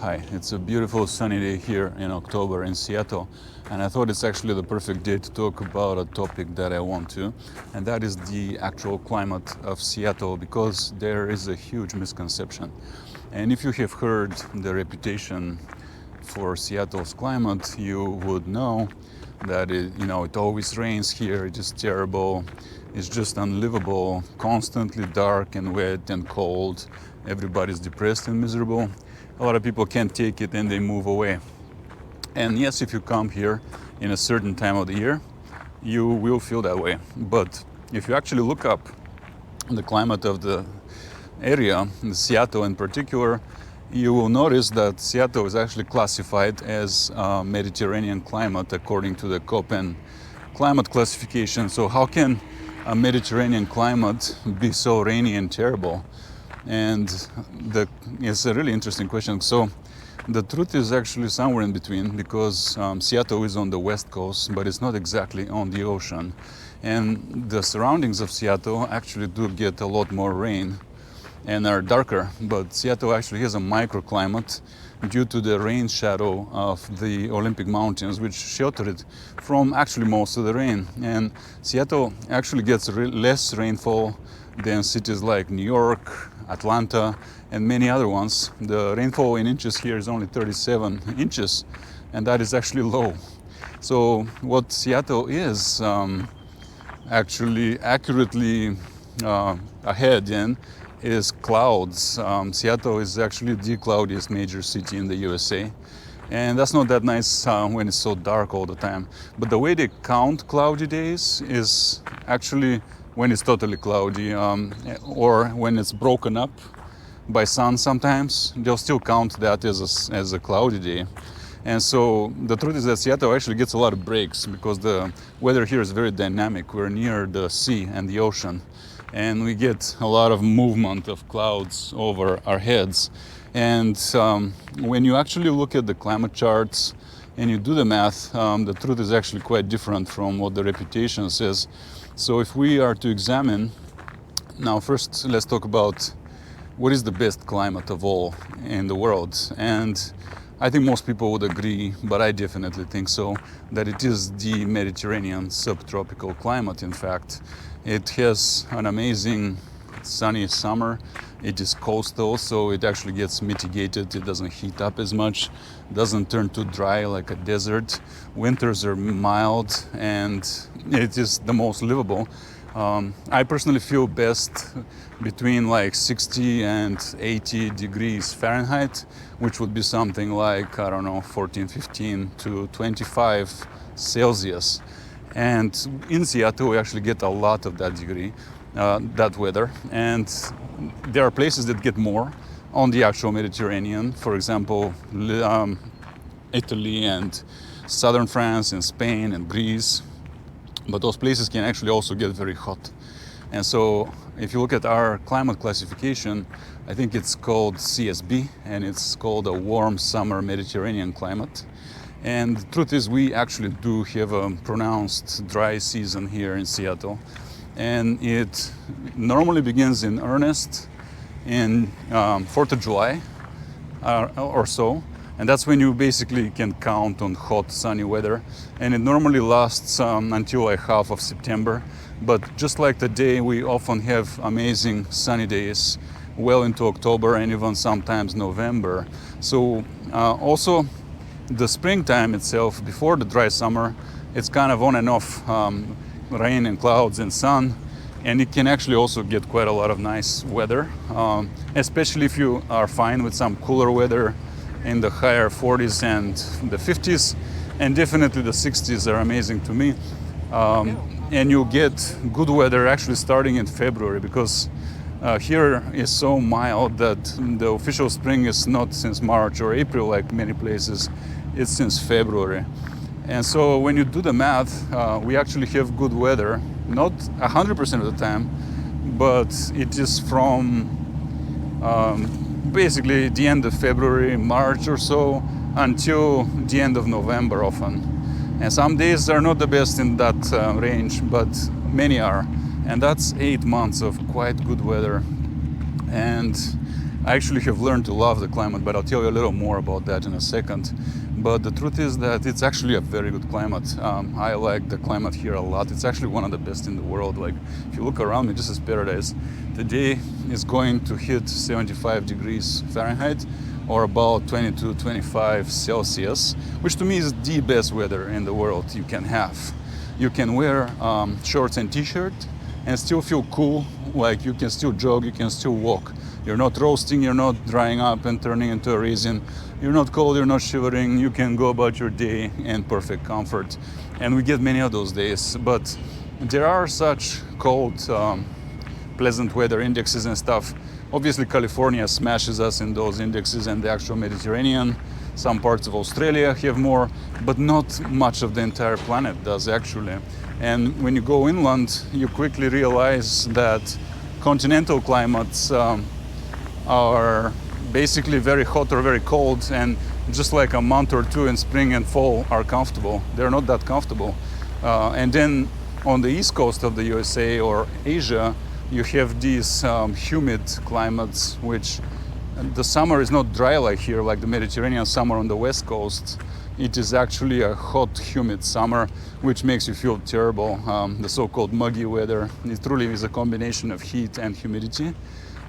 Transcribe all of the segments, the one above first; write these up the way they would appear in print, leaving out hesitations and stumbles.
Hi, it's a beautiful sunny day here in October in Seattle, and I thought it's actually the perfect day to talk about a topic that I want to, and that is the actual climate of Seattle, because there is a huge misconception. And if you have heard the reputation for Seattle's climate, you would know that it always rains here, it is terrible, it's just unlivable, constantly dark and wet and cold, everybody's depressed and miserable. A lot of people can't take it and they move away. And yes, if you come here in a certain time of the year, you will feel that way. But if you actually look up the climate of the area, Seattle in particular, you will notice that Seattle is actually classified as a Mediterranean climate according to the Koppen climate classification. So how can a Mediterranean climate be so rainy and terrible? And it's a really interesting question. So the truth is actually somewhere in between, because Seattle is on the west coast, but it's not exactly on the ocean. And the surroundings of Seattle actually do get a lot more rain and are darker. But Seattle actually has a microclimate due to the rain shadow of the Olympic Mountains, which shelter it from actually most of the rain. And Seattle actually gets less rainfall than cities like New York, Atlanta, and many other ones. The rainfall in inches here is only 37 inches, and that is actually low. So what Seattle is actually accurately ahead in is clouds. Seattle is actually the cloudiest major city in the USA. And that's not that nice when it's so dark all the time. But the way they count cloudy days is actually when it's totally cloudy, or when it's broken up by sun sometimes, they'll still count that as a cloudy day. And so the truth is that Seattle actually gets a lot of breaks, because the weather here is very dynamic. We're near the sea and the ocean, and we get a lot of movement of clouds over our heads. And when you actually look at the climate charts and you do the math, the truth is actually quite different from what the reputation says. So if we are to examine, now first let's talk about what is the best climate of all in the world. And I think most people would agree, but I definitely think so, that it is the Mediterranean subtropical climate. In fact, it has an amazing sunny summer. It is coastal, so it actually gets mitigated. It doesn't heat up as much, doesn't turn too dry like a desert. Winters are mild, and it is the most livable. I personally feel best between like 60 and 80 degrees Fahrenheit, which would be something like, 14, 15 to 25 Celsius. And in Seattle, we actually get a lot of that degree, that weather. And there are places that get more on the actual Mediterranean. For example, Italy and southern France and Spain and Greece. But those places can actually also get very hot. And so if you look at our climate classification, I think it's called CSB, and it's called a warm summer Mediterranean climate. And the truth is, we actually do have a pronounced dry season here in Seattle. And it normally begins in earnest in 4th of July or so. And that's when you basically can count on hot, sunny weather. And it normally lasts until like half of September. But just like today, we often have amazing sunny days well into October and even sometimes November. So also the springtime itself, before the dry summer, it's kind of on and off, rain and clouds and sun. And it can actually also get quite a lot of nice weather, especially if you are fine with some cooler weather in the higher 40s and the 50s, and definitely the 60s are amazing to me. And you get good weather actually starting in February, because here is so mild that the official spring is not since March or April like many places, it's since February. And so when you do the math, we actually have good weather, not 100% of the time, but it is from basically the end of February, March or so, until the end of November often. And some days are not the best in that range, but many are. And that's 8 months of quite good weather. And I actually have learned to love the climate, but I'll tell you a little more about that in a second. But the truth is that it's actually a very good climate. I like the climate here a lot. It's actually one of the best in the world. Like, if you look around me, this is paradise. Today is going to hit 75 degrees Fahrenheit, or about 22, 25 Celsius, which to me is the best weather in the world you can have. You can wear shorts and t-shirt and still feel cool, like you can still jog, you can still walk. You're not roasting, you're not drying up and turning into a resin. You're not cold, you're not shivering, you can go about your day in perfect comfort. And we get many of those days, but there are such cold, pleasant weather indexes and stuff. Obviously, California smashes us in those indexes, and the actual Mediterranean. Some parts of Australia have more, but not much of the entire planet does actually. And when you go inland, you quickly realize that continental climates are basically very hot or very cold, and just like a month or two in spring and fall are comfortable. They're not that comfortable. And then on the east coast of the USA or Asia, you have these humid climates, which the summer is not dry like here, like the Mediterranean summer on the west coast. It is actually a hot, humid summer, which makes you feel terrible. The so-called muggy weather. It truly is a combination of heat and humidity.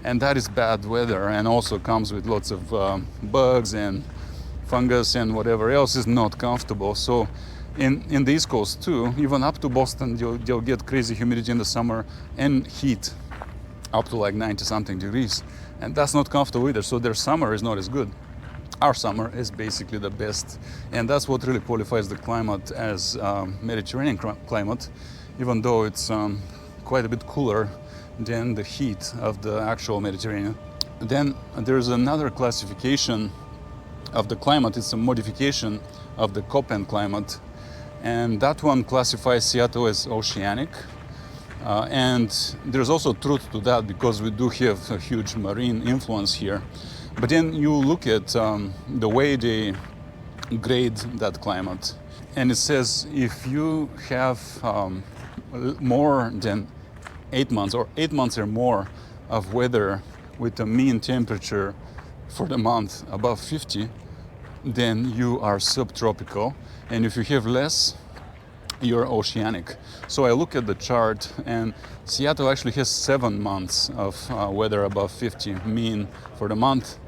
And that is bad weather, and also comes with lots of bugs and fungus and whatever else is not comfortable. So in the East Coast too, even up to Boston, you'll get crazy humidity in the summer and heat up to like 90 something degrees. And that's not comfortable either. So their summer is not as good. Our summer is basically the best. And that's what really qualifies the climate as Mediterranean climate, even though it's quite a bit cooler than the heat of the actual Mediterranean. Then there's another classification of the climate. It's a modification of the Koppen climate. And that one classifies Seattle as oceanic. And there's also truth to that, because we do have a huge marine influence here. But then you look at the way they grade that climate, and it says if you have more than 8 months or 8 months or more of weather with a mean temperature for the month above 50, then you are subtropical. And if you have less, you're oceanic. So I look at the chart, and Seattle actually has 7 months of weather above 50 mean for the month.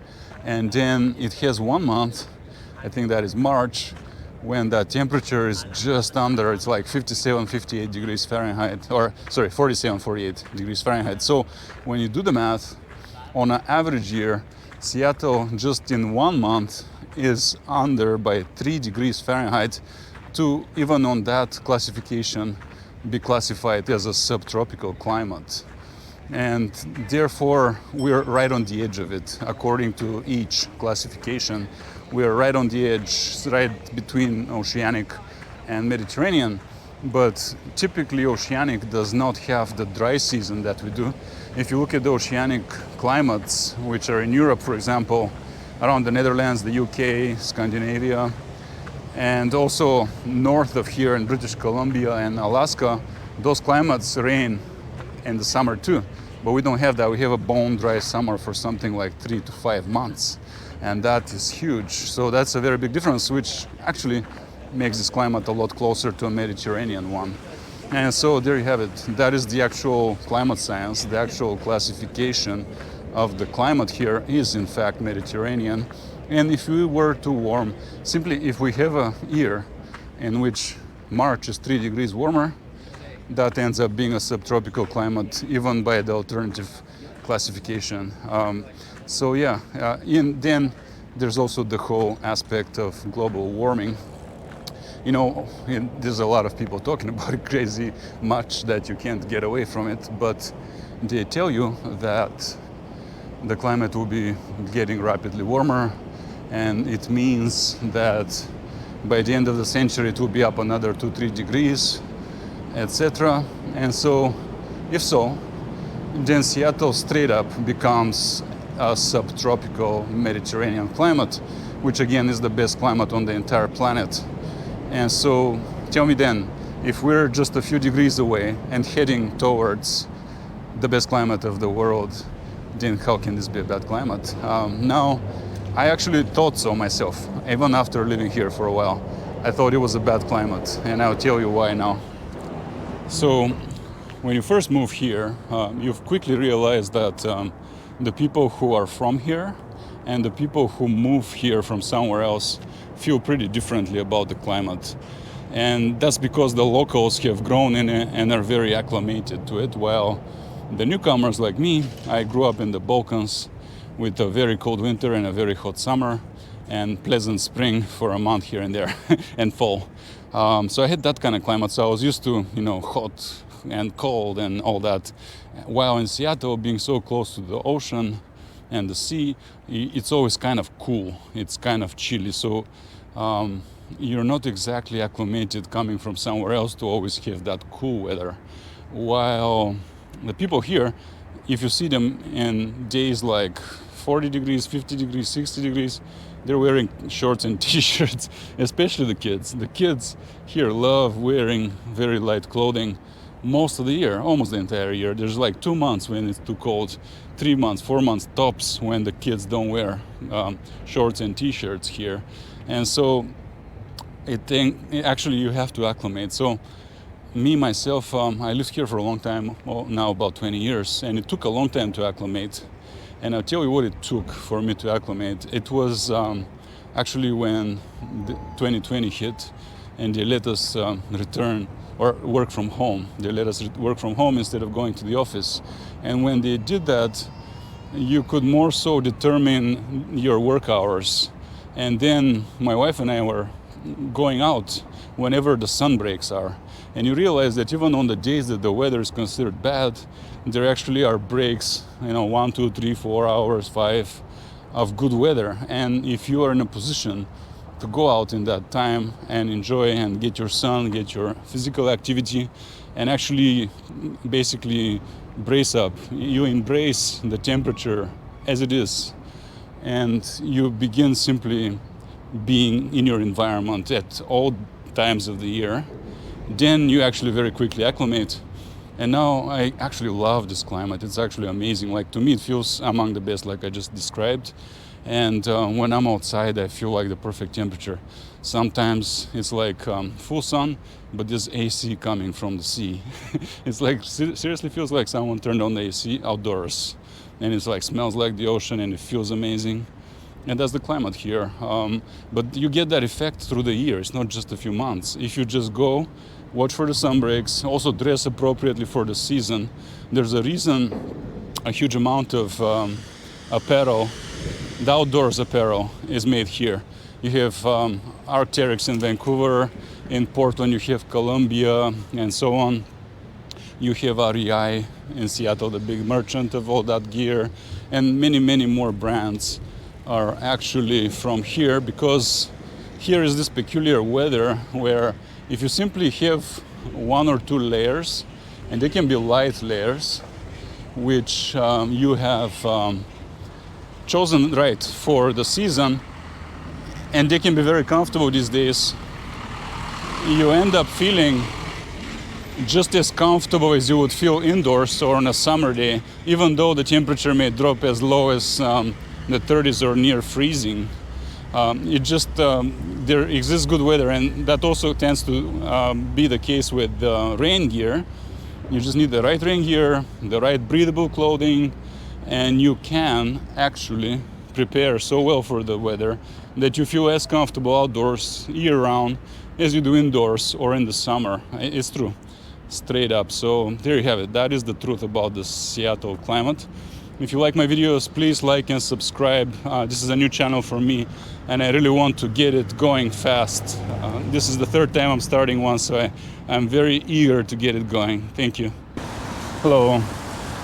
And then it has 1 month, I think that is March, when the temperature is just under, it's like 57, 58 degrees Fahrenheit, or sorry, 47, 48 degrees Fahrenheit. So when you do the math, on an average year, Seattle just in 1 month is under by 3 degrees Fahrenheit to, even on that classification, be classified as a subtropical climate. And therefore, we're right on the edge of it. According to each classification, we're right on the edge, right between oceanic and Mediterranean. But typically, oceanic does not have the dry season that we do. If you look at the oceanic climates, which are in Europe, for example, around the Netherlands, the UK, Scandinavia, and also north of here in British Columbia and Alaska, those climates rain in the summer too. But we don't have that. We have a bone dry summer for something like 3 to 5 months. And that is huge. So that's a very big difference, which actually makes this climate a lot closer to a Mediterranean one. And so there you have it. That is the actual climate science. The actual classification of the climate here is in fact Mediterranean. And if we were to warm, simply if we have a year in which March is 3 degrees warmer, that ends up being a subtropical climate, even by the alternative classification. So yeah, then there's also the whole aspect of global warming. You know, there's a lot of people talking about it crazy much that you can't get away from it, but they tell you that the climate will be getting rapidly warmer, and it means that by the end of the century it will be up another 2-3 degrees, etc. And so, if so, then Seattle straight up becomes a subtropical Mediterranean climate, which again is the best climate on the entire planet. And so tell me then, if we're just a few degrees away and heading towards the best climate of the world, then how can this be a bad climate? Now, I actually thought so myself, even after living here for a while. I thought it was a bad climate, and I'll tell you why now. So, when you first move here, you quickly realize that the people who are from here and the people who move here from somewhere else feel pretty differently about the climate. And that's because the locals have grown in it and are very acclimated to it, while the newcomers like me, I grew up in the Balkans with a very cold winter and a very hot summer and pleasant spring for a month here and there and fall. So I had that kind of climate, so I was used to, hot and cold and all that. While in Seattle, being so close to the ocean and the sea, it's always kind of cool. It's kind of chilly. So you're not exactly acclimated coming from somewhere else to always have that cool weather. While the people here, if you see them in days like 40 degrees, 50 degrees, 60 degrees, they're wearing shorts and t-shirts, especially the kids. The kids here love wearing very light clothing most of the year, almost the entire year. There's like 2 months when it's too cold, 3 months, 4 months tops when the kids don't wear shorts and t-shirts here. And so actually you have to acclimate. So me, myself, I lived here for a long time, now about 20 years, and it took a long time to acclimate. And I'll tell you what it took for me to acclimate. It was actually when 2020 hit and they let us return or work from home. They let us work from home instead of going to the office. And when they did that, you could more so determine your work hours. And then my wife and I were going out whenever the sun breaks are. And you realize that even on the days that the weather is considered bad, there actually are breaks, 1, 2, 3, 4 hours, 5 of good weather. And if you are in a position to go out in that time and enjoy and get your sun, get your physical activity, and actually basically brace up, you embrace the temperature as it is, and you begin simply being in your environment at all times of the year, then you actually very quickly acclimate. And now I actually love this climate. It's actually amazing. Like, to me, it feels among the best, like I just described. And when I'm outside, I feel like the perfect temperature. Sometimes it's like full sun, but there's AC coming from the sea. It's like, seriously feels like someone turned on the AC outdoors. And it's like, smells like the ocean, and it feels amazing. And that's the climate here. But you get that effect through the year. It's not just a few months. If you just go, watch for the sun breaks, also dress appropriately for the season. There's a reason a huge amount of apparel, the outdoors apparel, is made here. You have Arc'teryx in Vancouver, in Portland you have Columbia, and so on. You have REI in Seattle, the big merchant of all that gear, and many, many more brands are actually from here, because here is this peculiar weather where if you simply have 1 or 2 layers, and they can be light layers, which you have chosen right for the season, and they can be very comfortable these days, you end up feeling just as comfortable as you would feel indoors or on a summer day, even though the temperature may drop as low as the 30s or near freezing. There exists good weather, and that also tends to be the case with rain gear. You just need the right rain gear, the right breathable clothing, and you can actually prepare so well for the weather that you feel as comfortable outdoors year-round as you do indoors or in the summer. It's true, straight up. So there you have it. That is the truth about the Seattle climate. If you like my videos, please like and subscribe. This is a new channel for me, and I really want to get it going fast. This is the 3rd time I'm starting one, so I'm very eager to get it going. Thank you. Hello.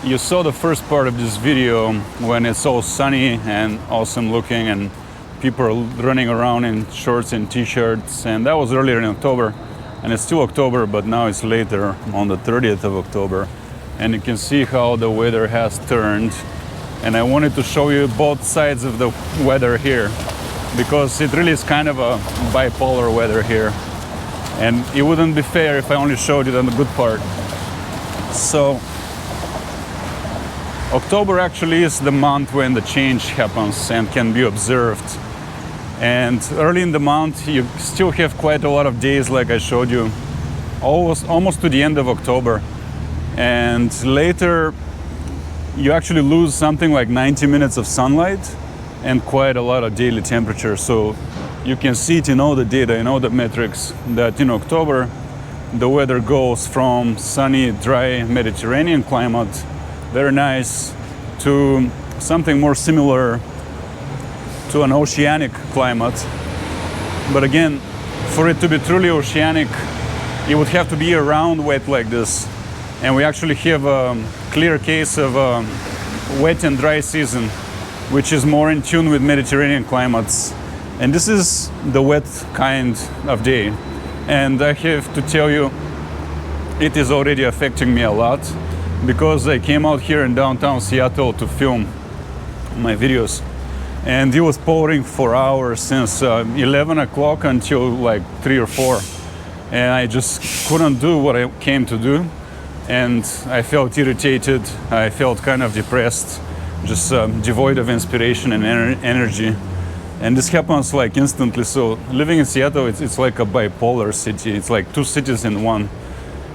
You saw the first part of this video when it's all sunny and awesome looking, and people are running around in shorts and t-shirts, and that was earlier in October, and it's still October, but now it's later on the 30th of October. And you can see how the weather has turned, and I wanted to show you both sides of the weather here, because it really is kind of a bipolar weather here, and it wouldn't be fair if I only showed you the good part. So October actually is the month when the change happens and can be observed. And early in the month, you still have quite a lot of days, like I showed you, almost to the end of October. And later, you actually lose something like 90 minutes of sunlight and quite a lot of daily temperature. So you can see it in all the data, in all the metrics, that in October, the weather goes from sunny, dry Mediterranean climate, very nice, to something more similar to an oceanic climate. But again, for it to be truly oceanic, it would have to be around wet like this. And we actually have a clear case of a wet and dry season, which is more in tune with Mediterranean climates. And this is the wet kind of day. And I have to tell you, it is already affecting me a lot, because I came out here in downtown Seattle to film my videos. And it was pouring for hours since 11 o'clock until like 3 or 4. And I just couldn't do what I came to do. And I felt irritated, I felt kind of depressed, just devoid of inspiration and energy. And this happens like instantly. So living in Seattle, it's like a bipolar city. It's like two cities in one.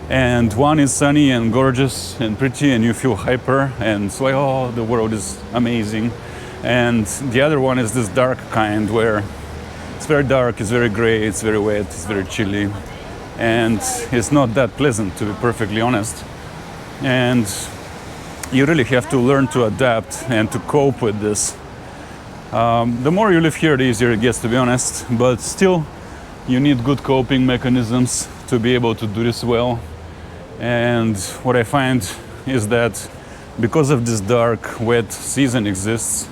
And one is sunny and gorgeous and pretty, and you feel hyper, and it's like, oh, the world is amazing. And the other one is this dark kind, where it's very dark, it's very gray, it's very wet, it's very chilly. And it's not that pleasant, to be perfectly honest. And you really have to learn to adapt and to cope with this. The more you live here, the easier it gets, to be honest. But still, you need good coping mechanisms to be able to do this well. And what I find is that because of this dark, wet season exists,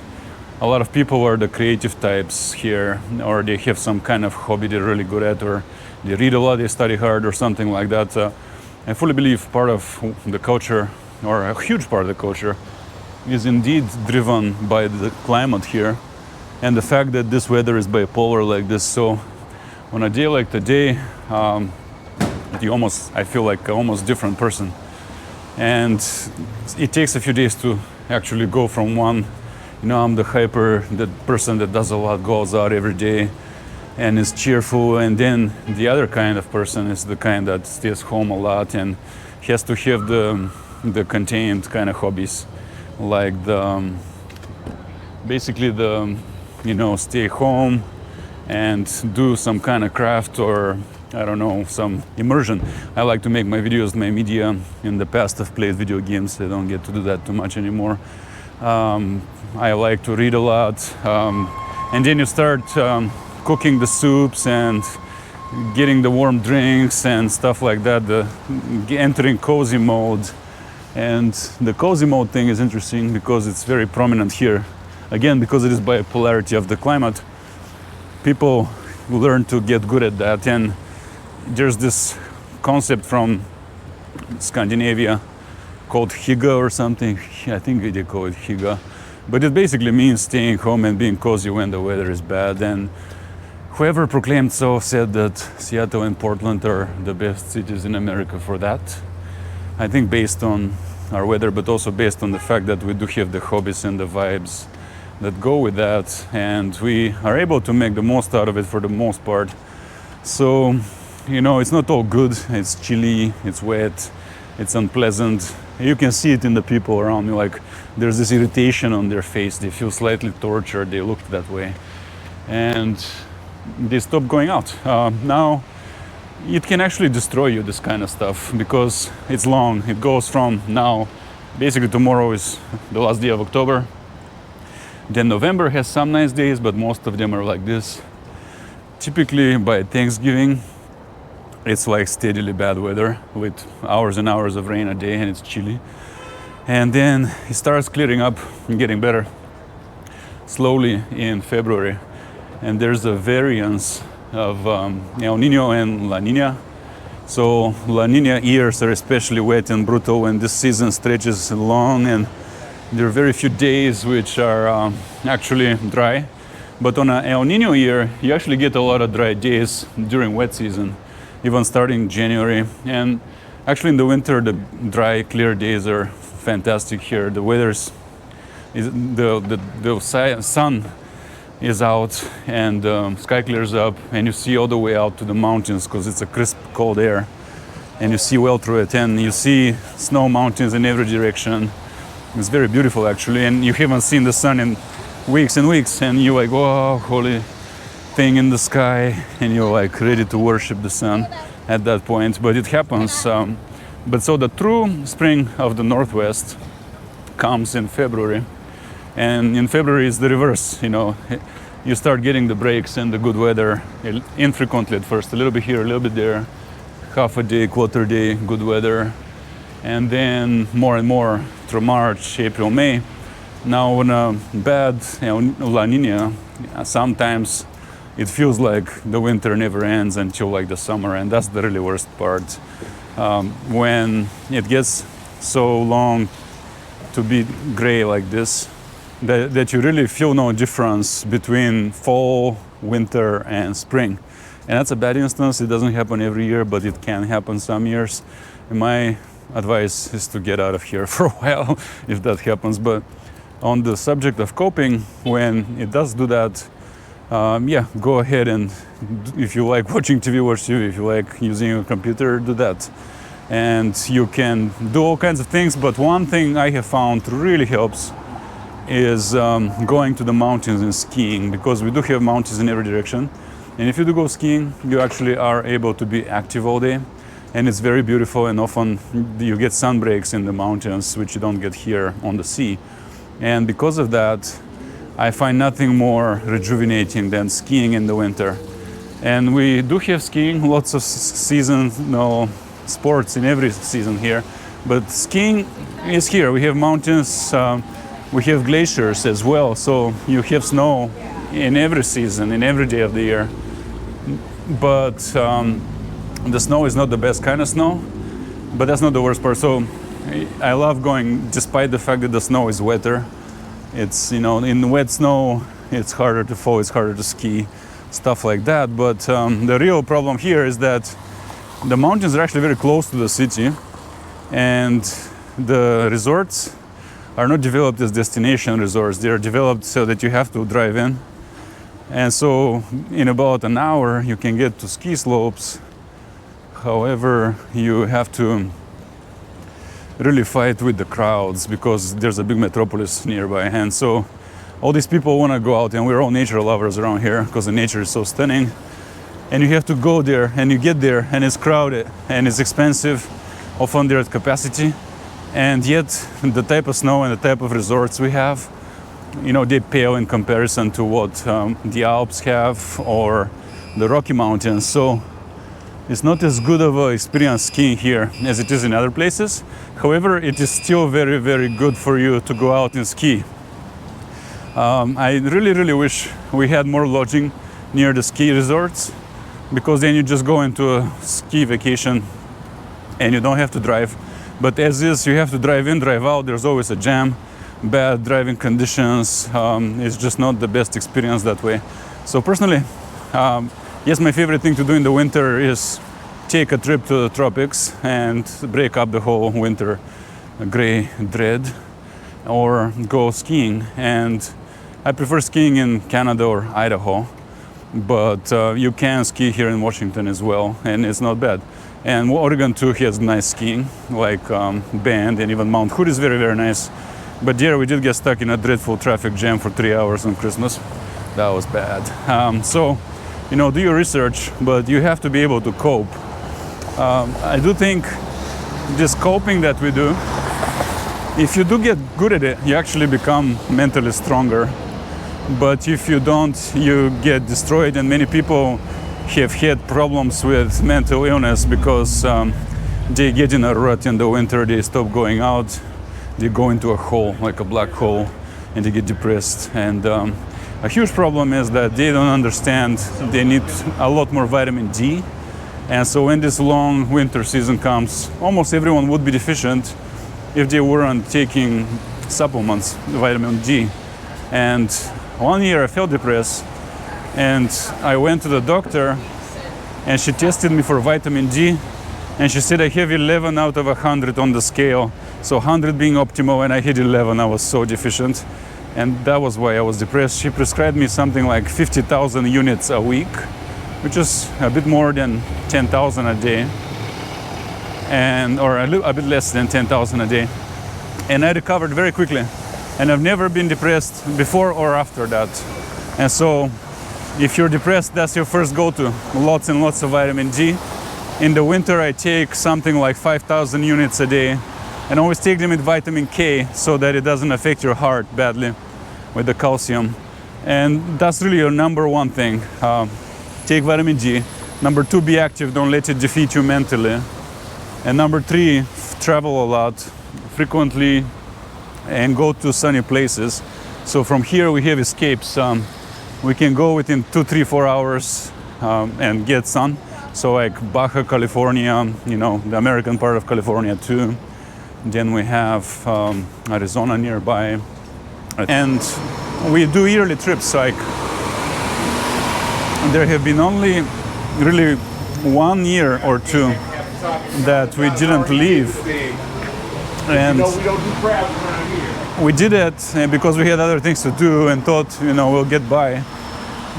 a lot of people are the creative types here, or they have some kind of hobby they're really good at, or they read a lot, they study hard, or something like that. I fully believe part of the culture, or a huge part of the culture, is indeed driven by the climate here, and the fact that this weather is bipolar like this. So on a day like today, I feel like an almost different person. And it takes a few days to actually go from one, I'm the hyper, the person that does a lot, goes out every day and is cheerful, and then the other kind of person is the kind that stays home a lot and has to have the contained kind of hobbies, like basically stay home and do some kind of craft, or I don't know, some immersion. I like to make my videos, my media. In the past, I've played video games. I don't get to do that too much anymore. I like to read a lot. And then you start cooking the soups and getting the warm drinks and stuff like that, entering cozy mode. And the cozy mode thing is interesting because it's very prominent here. Again, because it is bipolarity of the climate, people learn to get good at that. And there's this concept from Scandinavia called hygge or something. I think they call it hygge. But it basically means staying home and being cozy when the weather is bad. And whoever proclaimed so said that Seattle and Portland are the best cities in America for that. I think based on our weather, but also based on the fact that we do have the hobbies and the vibes that go with that. And we are able to make the most out of it for the most part. So, it's not all good. It's chilly, it's wet, it's unpleasant. You can see it in the people around me, like there's this irritation on their face. They feel slightly tortured, they look that way. And they stop going out. Now, it can actually destroy you, this kind of stuff, because it's long. It goes from now, basically tomorrow is the last day of October. Then November has some nice days, but most of them are like this. Typically by Thanksgiving, it's like steadily bad weather with hours and hours of rain a day, and it's chilly. And then it starts clearing up and getting better slowly in February. And there's a variance of El Nino and La Nina. So La Nina years are especially wet and brutal, and this season stretches long, and there are very few days which are actually dry. But on an El Nino year, you actually get a lot of dry days during wet season, even starting January. And actually in the winter, the dry, clear days are fantastic here. The weather's the sun is out, and sky clears up, and you see all the way out to the mountains because it's a crisp, cold air, and you see well through it, and you see snow mountains in every direction. It's very beautiful actually, and you haven't seen the sun in weeks and weeks, and you're like, oh, holy thing in the sky, and you're like ready to worship the sun at that point. But it happens. But so the true spring of the Northwest comes in February, and in February is the reverse. You know, you start getting the breaks and the good weather infrequently at first, a little bit here, a little bit there, half a day, quarter day, good weather, and then more and more through March, April, May. Now when a bad La Nina, sometimes it feels like the winter never ends until like the summer, and that's the really worst part. When it gets so long to be gray like this, that you really feel no difference between fall, winter, and spring. And that's a bad instance. It doesn't happen every year, but it can happen some years. And my advice is to get out of here for a while if that happens. But on the subject of coping, when it does do that, yeah, go ahead, and if you like watching TV, watch TV. If you like using a computer, do that. And you can do all kinds of things, but one thing I have found really helps is going to the mountains and skiing, because we do have mountains in every direction. And if you do go skiing, you actually are able to be active all day, and it's very beautiful, and often you get sun breaks in the mountains, which you don't get here on the sea. And because of that, I find nothing more rejuvenating than skiing in the winter. And we do have skiing, lots of seasonal sports in every season here, but skiing is here. We have mountains, we have glaciers as well, so you have snow in every season, in every day of the year. But the snow is not the best kind of snow, but that's not the worst part. So I love going, despite the fact that the snow is wetter. It's, you know, in wet snow, it's harder to fall, it's harder to ski, stuff like that. But the real problem here is that the mountains are actually very close to the city, and the resorts are not developed as destination resorts. They are developed so that you have to drive in. And so in about an hour, you can get to ski slopes. However, you have to really fight with the crowds because there's a big metropolis nearby. And so all these people want to go out, and we're all nature lovers around here because the nature is so stunning. And you have to go there, and you get there, and it's crowded, and it's expensive, often they're at capacity. And yet the type of snow and the type of resorts we have, you know, they pale in comparison to what the Alps have or the Rocky Mountains. So it's not as good of an experience skiing here as it is in other places. However, it is still very, very good for you to go out and ski. I really, really wish we had more lodging near the ski resorts, because then you just go into a ski vacation and you don't have to drive. But as is, you have to drive in, drive out. There's always a jam, bad driving conditions. It's just not the best experience that way. So personally, yes, my favorite thing to do in the winter is take a trip to the tropics and break up the whole winter gray dread, or go skiing. And I prefer skiing in Canada or Idaho, but you can ski here in Washington as well, and it's not bad. And Oregon too has nice skiing, like Bend, and even Mount Hood is very, very nice. But there we did get stuck in a dreadful traffic jam for 3 hours on Christmas. That was bad. So, you know, do your research, but you have to be able to cope. I do think this coping that we do, if you do get good at it, you actually become mentally stronger. But if you don't, you get destroyed, and many people have had problems with mental illness because they get in a rut in the winter, they stop going out, they go into a hole, like a black hole, and they get depressed. And a huge problem is that they don't understand they need a lot more vitamin D. And so when this long winter season comes, almost everyone would be deficient if they weren't taking supplements, vitamin D. And one year I felt depressed, and I went to the doctor, and she tested me for vitamin D, and she said I have 11 out of 100 on the scale, So 100 being optimal, and I hit 11. I was so deficient, and that was why I was depressed. She prescribed me something like 50,000 units a week, which is a bit more than 10,000 a day, or a bit less than 10,000 a day. And I recovered very quickly, and I've never been depressed before or after that. And so if you're depressed, that's your first go-to. Lots and lots of vitamin D. In the winter, I take something like 5,000 units a day, and always take them with vitamin K so that it doesn't affect your heart badly with the calcium. And that's really your number one thing. Take vitamin D. Number two, be active. Don't let it defeat you mentally. And number three, travel a lot, frequently, and go to sunny places. So from here we have escapes. We can go within 2, 3, 4 hours and get sun. So like Baja California, you know, the American part of California too. Then we have Arizona nearby. And we do yearly trips. Like there have been only really 1 year or two that we didn't leave. And we did it because we had other things to do and thought, you know, we'll get by.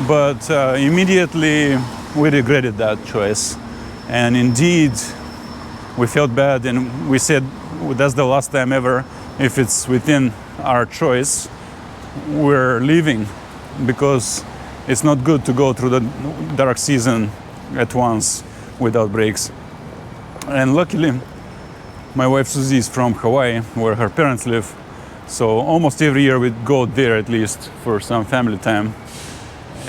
But immediately we regretted that choice. And indeed, we felt bad, and we said, that's the last time ever, if it's within our choice, we're leaving, because it's not good to go through the dark season at once without breaks. And luckily, my wife Susie is from Hawaii, where her parents live. So almost every year we go there at least for some family time.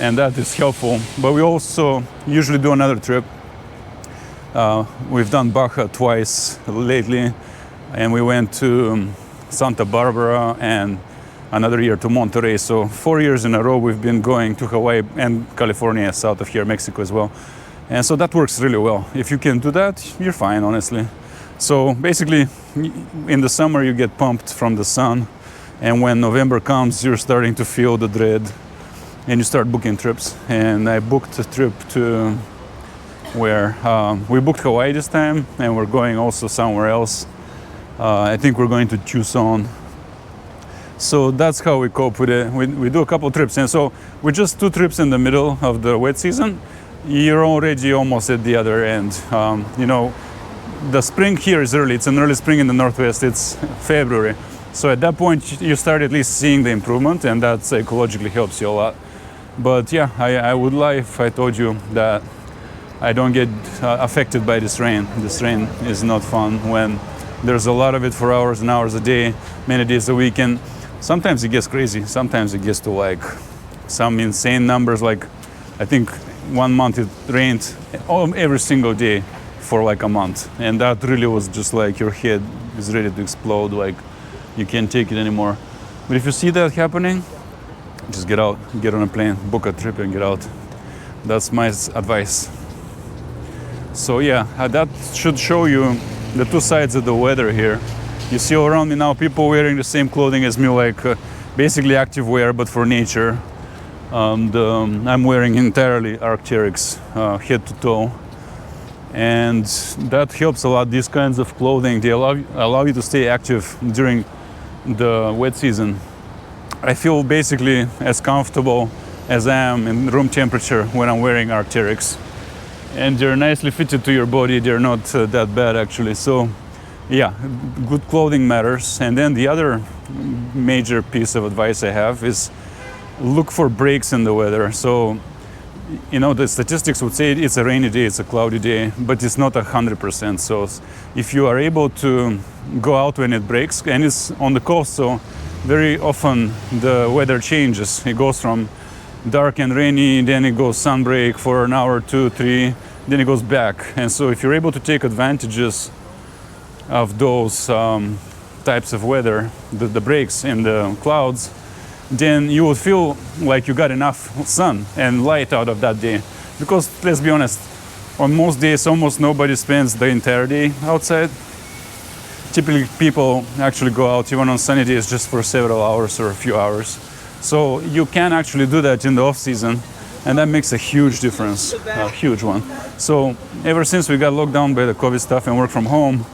And that is helpful. But we also usually do another trip. We've done Baja twice lately. And we went to Santa Barbara and another year to Monterey. So 4 years in a row we've been going to Hawaii and California, south of here, Mexico as well. And so that works really well. If you can do that, you're fine, honestly. So basically, in the summer you get pumped from the sun, and when November comes, you're starting to feel the dread, and you start booking trips. And I booked a trip to where we booked Hawaii this time, and we're going also somewhere else. I think we're going to Tucson. So that's how we cope with it. We do a couple trips, and so with just 2 trips in the middle of the wet season, you're already almost at the other end. You know, the spring here is early. It's an early spring in the Northwest. It's February. So at that point, you start at least seeing the improvement, and that psychologically helps you a lot. But yeah, I would lie if I told you that I don't get affected by this rain. This rain is not fun when there's a lot of it for hours and hours a day, many days a week. And sometimes it gets crazy. Sometimes it gets to like some insane numbers. Like I think 1 month it rained every single day for like a month, and that really was just like your head is ready to explode, like you can't take it anymore. But if you see that happening, just get out, get on a plane, book a trip and get out. That's my advice. So yeah, that should show you the two sides of the weather here. You see around me now people wearing the same clothing as me, like basically active wear but for nature. I'm wearing entirely Arc'teryx, head to toe, and that helps a lot. These kinds of clothing, they allow you to stay active during the wet season. I feel basically as comfortable as I am in room temperature when I'm wearing Arc'teryx, and they're nicely fitted to your body. They're not that bad actually. So yeah, good clothing matters. And then the other major piece of advice I have is look for breaks in the weather. So, you know, the statistics would say it's a rainy day, it's a cloudy day, but it's not 100%. So if you are able to go out when it breaks, and it's on the coast, so very often the weather changes. It goes from dark and rainy, then it goes sunbreak for an hour, 2, 3, then it goes back. And so if you're able to take advantages of those types of weather, the breaks in the clouds, then you will feel like you got enough sun and light out of that day. Because let's be honest, on most days almost nobody spends the entire day outside. Typically people actually go out even on sunny days just for several hours or a few hours. So you can actually do that in the off season, and that makes a huge difference, a huge one. So ever since we got locked down by the COVID stuff and work from home,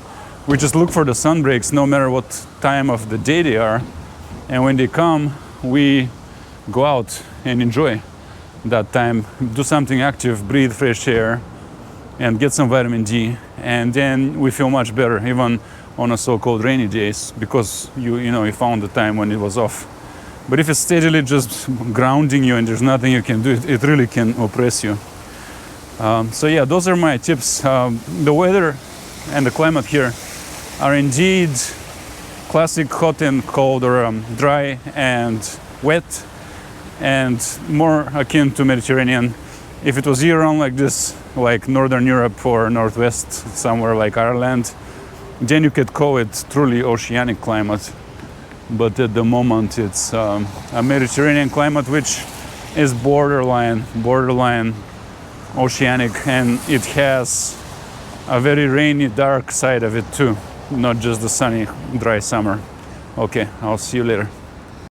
we just look for the sun breaks no matter what time of the day they are. And when they come, we go out and enjoy that time, do something active, breathe fresh air, and get some vitamin D. And then we feel much better, even on a so-called rainy days, because you found the time when it was off. But if it's steadily just grounding you and there's nothing you can do, it really can oppress you. So yeah, those are my tips. The weather and the climate here are indeed classic hot and cold, or dry and wet, and more akin to Mediterranean. If it was year-round like this, like Northern Europe or Northwest, somewhere like Ireland, then you could call it truly oceanic climate. But at the moment it's a Mediterranean climate, which is borderline oceanic, and it has a very rainy, dark side of it too, not just the sunny, dry summer. Okay, I'll see you later.